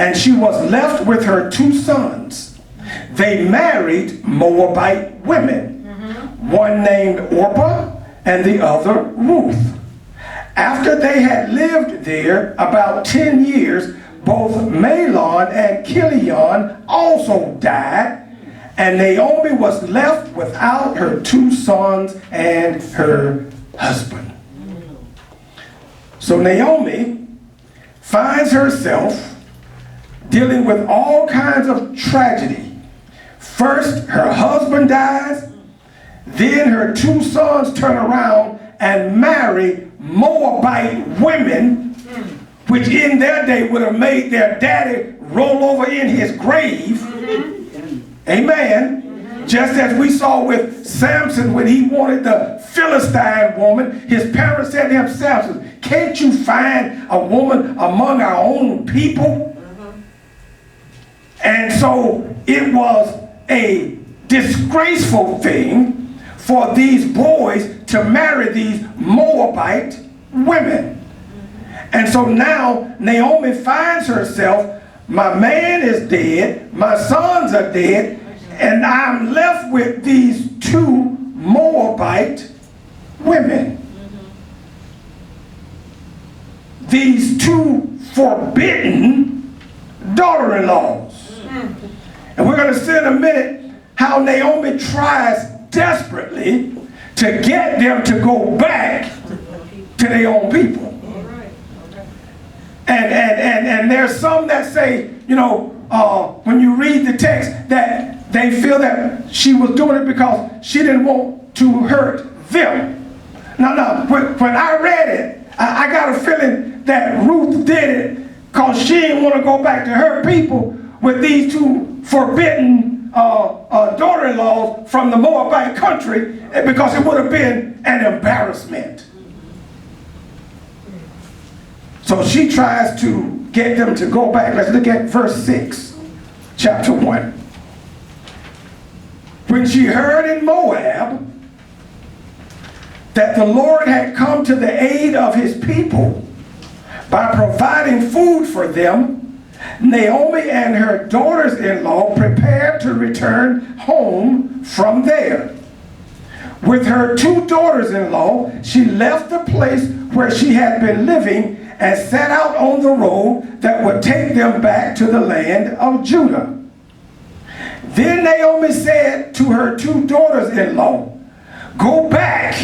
and she was left with her 2 sons. They married Moabite women, one named Orpah and the other Ruth. After they had lived there about 10 years, both Mahlon and Chilion also died, and Naomi was left without her 2 sons and her husband. So Naomi finds herself dealing with all kinds of tragedy. First, her husband dies, then her 2 sons turn around and marry Moabite women, which in their day would have made their daddy roll over in his grave. Amen. Just as we saw with Samson when he wanted the Philistine woman, his parents said to him, Samson, can't you find a woman among our own people? And so it was a disgraceful thing for these boys to marry these Moabite women. And so now Naomi finds herself, my man is dead, my sons are dead, and I'm left with these 2 Moabite women. These 2 forbidden daughter-in-laws. And we're going to see in a minute how Naomi tries desperately to get them to go back to their own people. And there's some that say, you know, when you read the text, that they feel that she was doing it because she didn't want to hurt them. No, when I read it, I got a feeling that Ruth did it because she didn't want to go back to her people with these 2 forbidden daughter-in-laws from the Moabite country, because it would have been an embarrassment. So she tries to get them to go back. Let's look at verse 6, chapter 1. When she heard in Moab that the Lord had come to the aid of his people by providing food for them, Naomi and her daughters-in-law prepared to return home from there. With her 2 daughters-in-law, she left the place where she had been living and set out on the road that would take them back to the land of Judah. Then Naomi said to her 2 daughters-in-law, go back,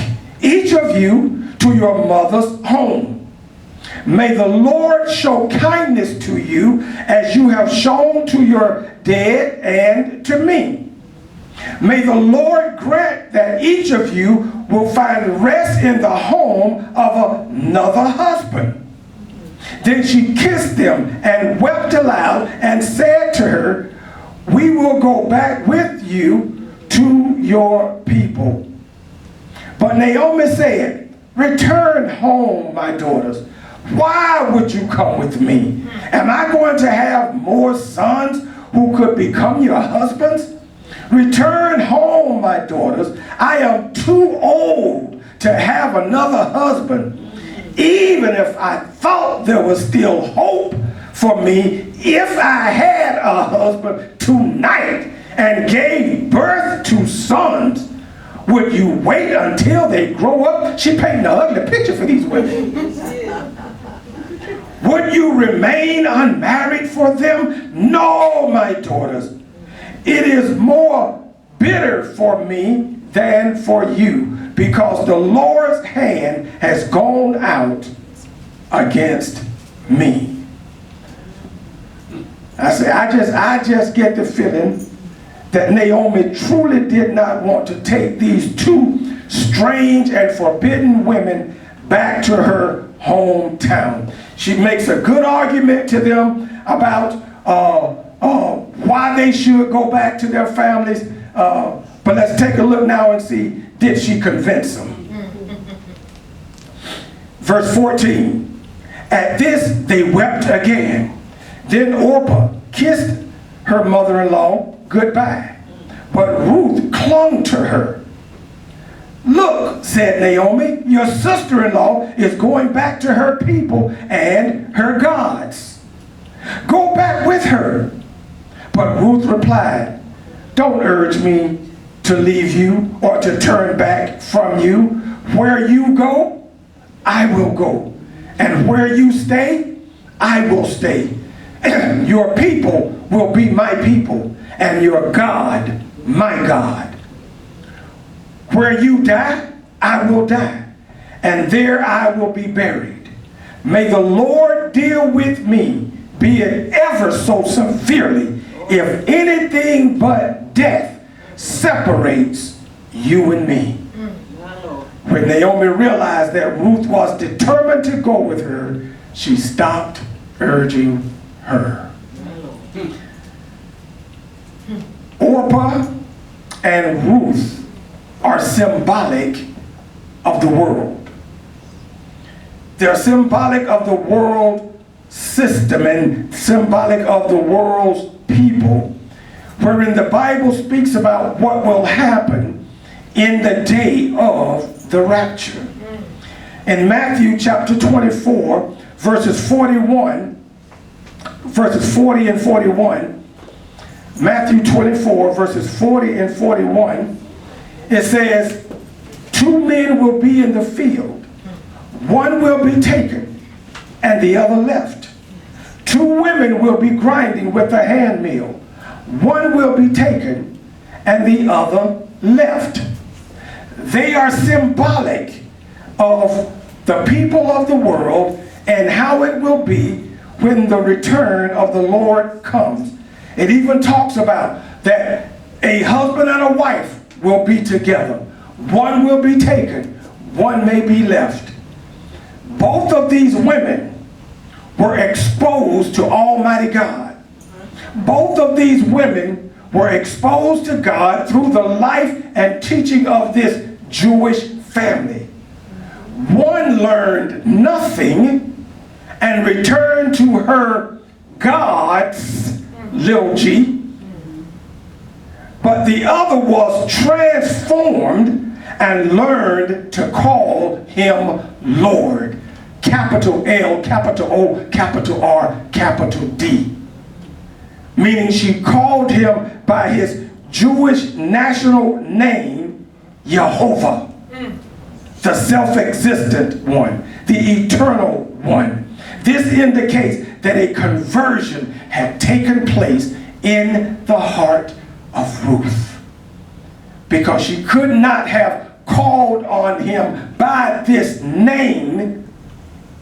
each of you, to your mother's home. May the Lord show kindness to you as you have shown to your dead and to me. May the Lord grant that each of you will find rest in the home of another husband. Then she kissed them and wept aloud and said to her, we will go back with you to your people. But Naomi said, return home, my daughters. Why would you come with me? Am I going to have more sons who could become your husbands? Return home, my daughters. I am too old to have another husband. Even if I thought there was still hope for me, if I had a husband tonight and gave birth to sons, would you wait until they grow up? She painted an ugly picture for these women. Would you remain unmarried for them? No, my daughters. It is more bitter for me than for you, because the Lord's hand has gone out against me. I just get the feeling that Naomi truly did not want to take these 2 strange and forbidden women back to her hometown. She makes a good argument to them about why they should go back to their families. But let's take a look now and see, did she convince them? Verse 14. At this they wept again. Then Orpah kissed her mother-in-law goodbye, but Ruth clung to her. Look, said Naomi, your sister-in-law is going back to her people and her gods. Go back with Ruth replied, don't urge me to leave you or to turn back from you. Where you go, I will go. And where you stay, I will stay. Your people will be my people, and your God, my God. Where you die, I will die, and there I will be buried. May the Lord deal with me, be it ever so severely, if anything but death separates you and me. When Naomi realized that Ruth was determined to go with her, she stopped urging her. Orpah and Ruth are symbolic of the world. They're symbolic of the world system and symbolic of the world's people, wherein the Bible speaks about what will happen in the day of the rapture. In Matthew chapter 24, verses 40 and 41, Matthew 24, verses 40 and 41, it says, 2 men will be in the field. One will be taken and the other left. 2 women will be grinding with a handmill. One will be taken and the other left. They are symbolic of the people of the world and how it will be when the return of the Lord comes. It even talks about that a husband and a wife will be together. One will be taken, one may be left. Both of these women were exposed to Almighty God. Both of these women were exposed to God through the life and teaching of this Jewish family. One learned nothing and returned to her gods, little g, but the other was transformed and learned to call him Lord. Capital L, capital O, capital R, capital D. Meaning she called him by his Jewish national name, Jehovah. The self-existent one, the eternal one. This indicates that a conversion had taken place in the heart of Ruth, because she could not have called on him by this name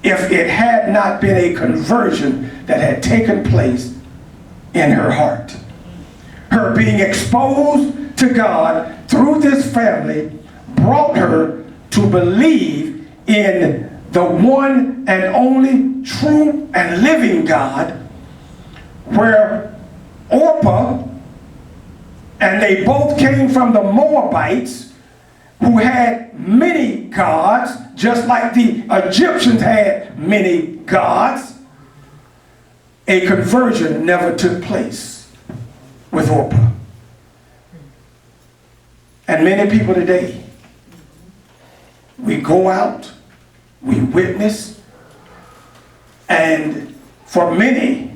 if it had not been a conversion that had taken place in her heart. Her being exposed to God through this family brought her to believe in the one and only true and living God, where Orpah, and they both came from the Moabites, who had many gods, just like the Egyptians had many gods. A conversion never took place with Orpah. And many people today, we go out, we witness, and for many,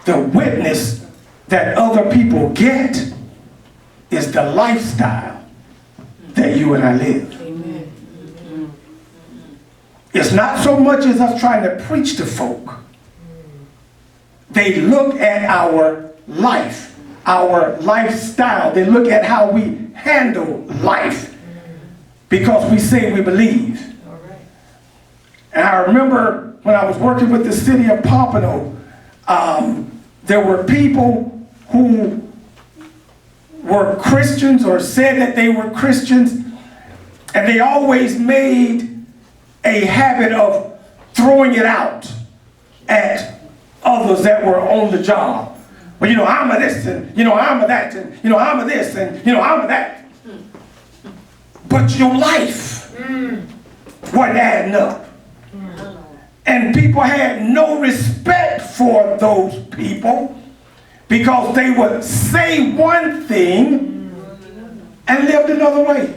the witness that other people get is the lifestyle that you and I live. Amen. It's not so much as us trying to preach to folk. They look at our life, our lifestyle. They look at how we handle life, because we say we believe. And I remember when I was working with the city of Pompano, there were people who were Christians or said that they were Christians, and they always made a habit of throwing it out at others that were on the job. Well, you know, I'm a this, and you know, I'm a that, and you know, I'm a this, and you know, I'm a that. But your life wasn't adding up. And people had no respect for those people, because they would say one thing and lived another way.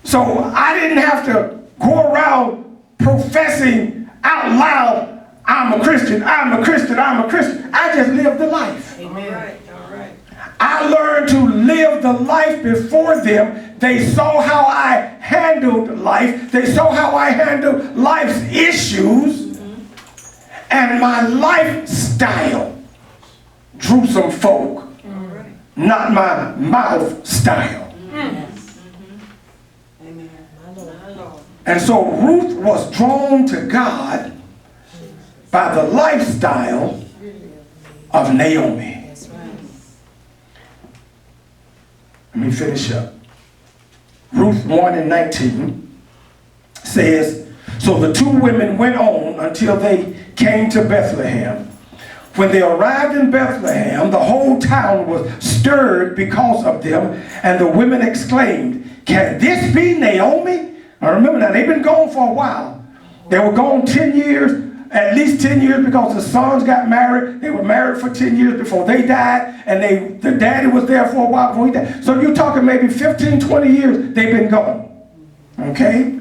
So I didn't have to go around professing out loud, I'm a Christian, I'm a Christian, I'm a Christian. I just lived the life. Amen. All right. I learned to live the life before them. They saw how I handled life. They saw how I handled life's issues. And my lifestyle drew some folk, not my mouth style. Amen. My Lord. And so Ruth was drawn to God by the lifestyle of Naomi. That's right. Let me finish up. Ruth 1:19 says, so the two women went on until they came to Bethlehem. When they arrived in Bethlehem, the whole town was stirred because of them, and the women exclaimed, can this be Naomi? Now remember now, they've been gone for a while. They were gone 10 years, at least 10 years, because the sons got married. They were married for 10 years before they died, and the daddy was there for a while before he died. So you're talking maybe 15, 20 years they've been gone. Okay?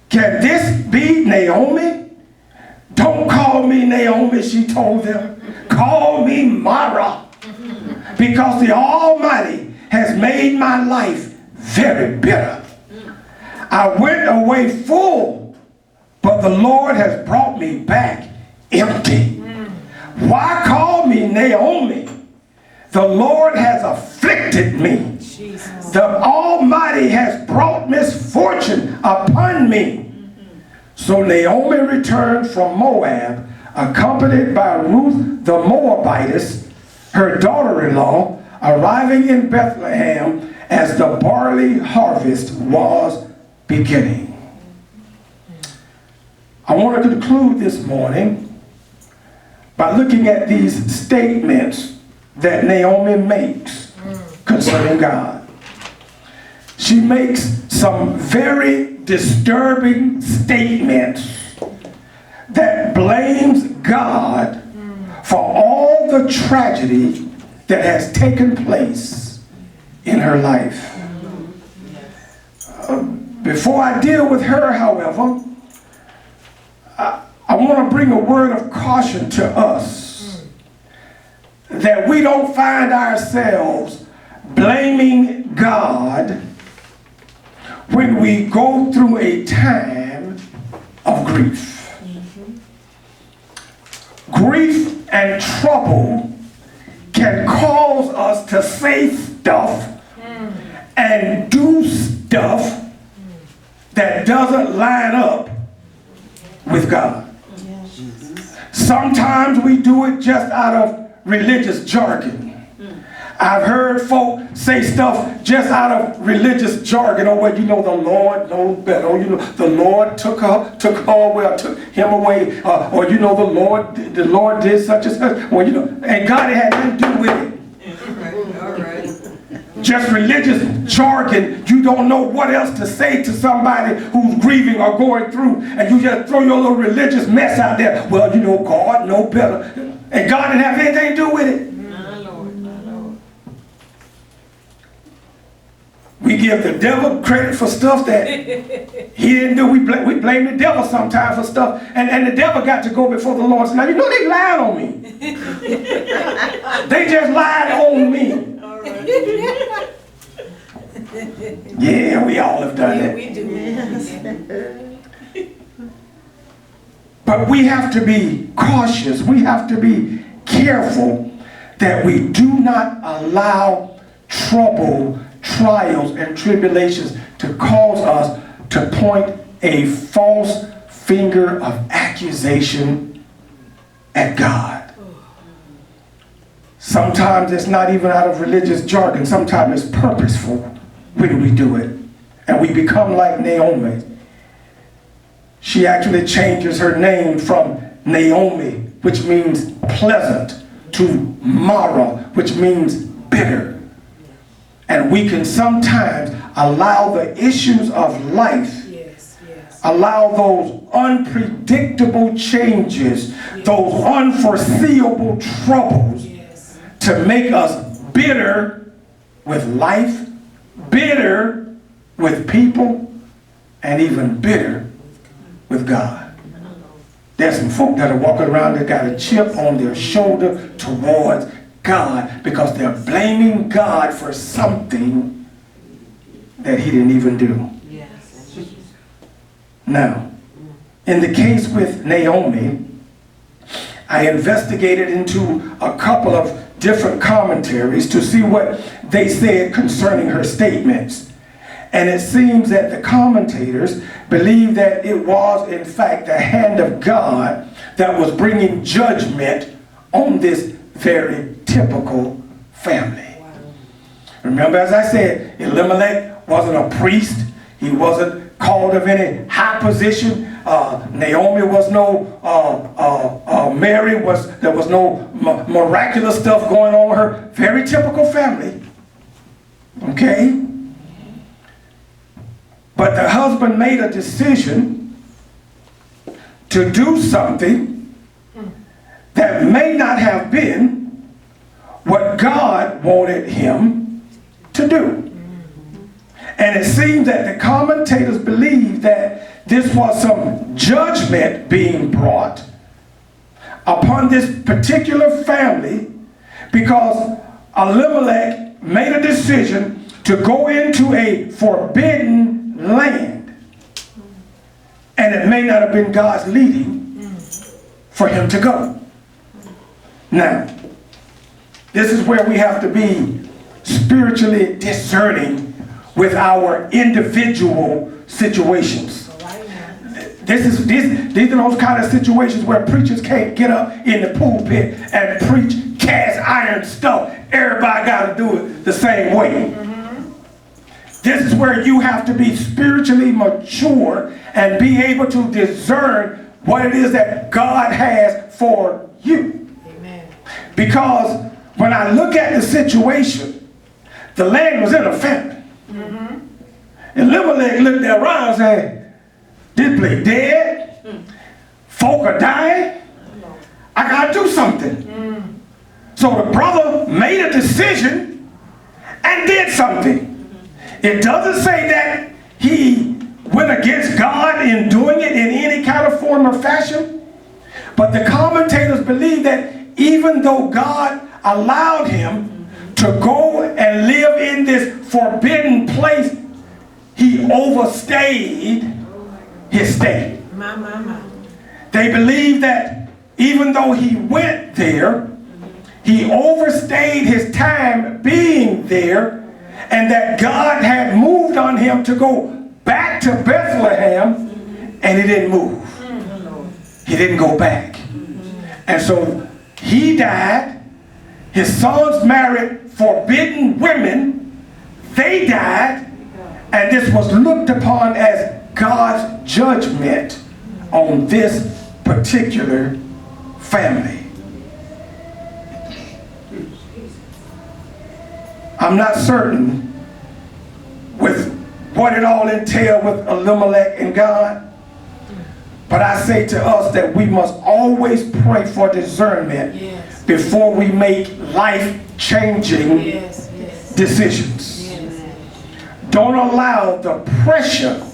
Can this be Naomi? Don't call me Naomi, she told them. Call me Mara, because the Almighty has made my life very bitter. I went away full, but the Lord has brought me back empty. Why call me Naomi? The Lord has afflicted me. Jesus. The Almighty has brought misfortune upon me. So Naomi returned from Moab, accompanied by Ruth the Moabitess, her daughter-in-law, arriving in Bethlehem as the barley harvest was beginning. I want to conclude this morning by looking at these statements that Naomi makes concerning God. She makes some very disturbing statements that blames God for all the tragedy that has taken place in her life. Before I deal with her, however, I want to bring a word of caution to us that we don't find ourselves blaming God when we go through a time of grief. Grief and trouble can cause us to say stuff and do stuff that doesn't line up with God. Sometimes we do it just out of religious jargon. I've heard folk say stuff just out of religious jargon. Oh, well, you know, the Lord knows better. Oh, you know, the Lord took him away. Or, you know, the Lord did such and such. Well, you know, and God had nothing to do with it. All right. Just religious jargon. You don't know what else to say to somebody who's grieving or going through, and you just throw your little religious mess out there. Well, you know, God knows better. And God didn't have anything to do with it. We give the devil credit for stuff that he didn't do. We blame the devil sometimes for stuff. And the devil got to go before the Lord and say, now, you know, they lied on me. They just lied on me. All right. Yeah, we all have done Yeah, it. we do. But we have to be cautious. We have to be careful that we do not allow trouble, trials, and tribulations to cause us to point a false finger of accusation at God. Sometimes it's not even out of religious jargon. Sometimes it's purposeful when we do it. And we become like Naomi. She actually changes her name from Naomi, which means pleasant, to Mara, which means bitter. And we can sometimes allow the issues of life, allow those unpredictable changes, those unforeseeable troubles to make us bitter with life, bitter with people, and even bitter with God. There's some folk that are walking around that got a chip on their shoulder towards God because they're blaming God for something that he didn't even do. Yes. Now, in the case with Naomi, I investigated into a couple of different commentaries to see what they said concerning her statements. And it seems that the commentators believe that it was, in fact, the hand of God that was bringing judgment on this very typical family. Remember, as I said, Elimelech wasn't a priest. He wasn't called of any high position. Naomi was no, Mary there was no miraculous stuff going on with her. Very typical family. Okay? But the husband made a decision to do something that may not have been what God wanted him to do. And it seems that the commentators believe that this was some judgment being brought upon this particular family because Elimelech made a decision to go into a forbidden land. And it may not have been God's leading for him to go. Now, this is where we have to be spiritually discerning with our individual situations. These are those kind of situations where preachers can't get up in the pulpit and preach cast iron stuff. Everybody got to do it the same way. This is where you have to be spiritually mature and be able to discern what it is that God has for you. Amen. Because when I look at the situation, the land was in a famine. Elimelech looked around and said, this place dead, folk are dying, I gotta do something. So the brother made a decision and did something. It doesn't say that he went against God in doing it in any kind of form or fashion, but the commentators believe that even though God allowed him to go and live in this forbidden place, he overstayed his stay. They believe that even though he went there, he overstayed his time being there, and that God had moved on him to go back to Bethlehem, and he didn't move. He didn't go back. And so he died. His sons married forbidden women. They died. And this was looked upon as God's judgment on this particular family. I'm not certain with what it all entailed with Elimelech and God, but I say to us that we must always pray for discernment before we make life-changing decisions. Don't allow the pressure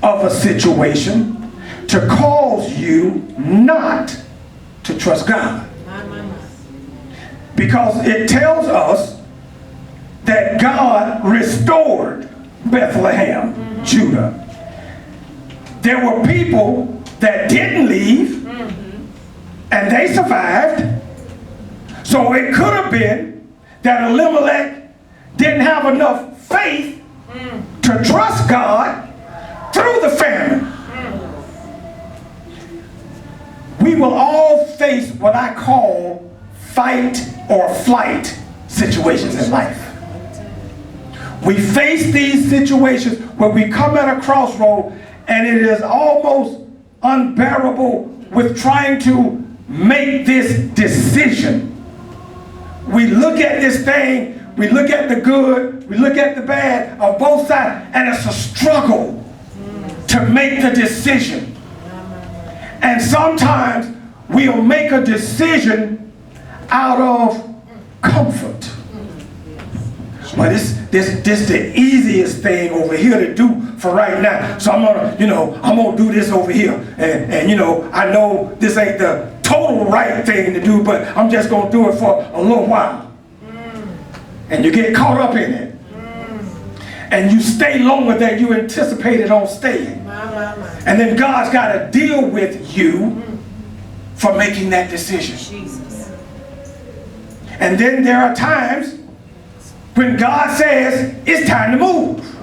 of a situation to cause you not to trust God. Because it tells us that God restored Bethlehem, Judah. There were people that didn't leave, and they survived. So it could have been that Elimelech didn't have enough faith to trust God through the famine. We will all face what I call fight or flight situations in life. We face these situations where we come at a crossroad and it is almost unbearable with trying to make this decision. We look at this thing, we look at the good, we look at the bad of both sides, and it's a struggle to make the decision. And sometimes we'll make a decision out of comfort. But this the easiest thing over here to do for right now. So I'm gonna, I'm gonna do this over here. And I know this ain't the total right thing to do, but I'm just gonna do it for a little while. And you get caught up in it. And you stay longer than you anticipated on staying. And then God's got to deal with you for making that decision. Jesus. And then there are times when God says it's time to move.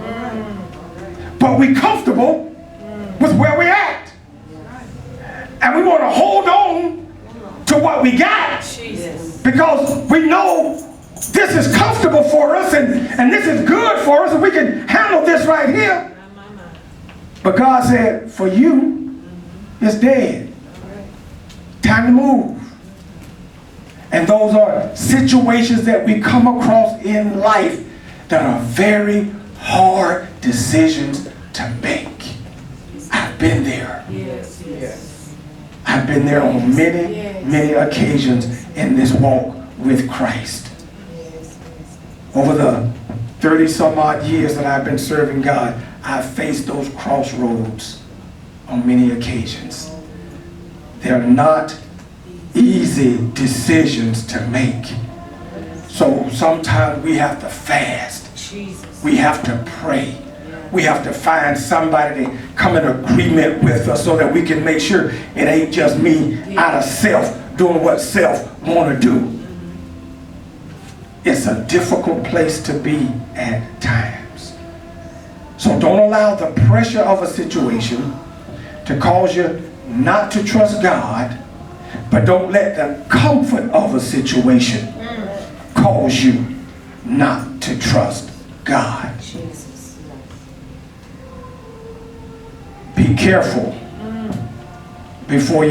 But we're comfortable with where we're at. And we want to hold on to what we got. Jesus. Because we know this is comfortable for us and this is good for us and we can handle this right here. But God said, for you, it's dead. Time to move. And those are situations that we come across in life that are very hard decisions to make. I've been there. Yes, yes. I've been there on many occasions in this walk with Christ. Over the 30 some odd years that I've been serving God, I've faced those crossroads on many occasions. They're not easy decisions to make. So sometimes we have to fast. Jesus. We have to pray. We have to find somebody to come in agreement with us so that we can make sure it ain't just me out of self doing what self want to do. It's a difficult place to be at times. So don't allow the pressure of a situation to cause you not to trust God, but don't let the comfort of a situation cause you not to trust God. Jesus. Be careful before you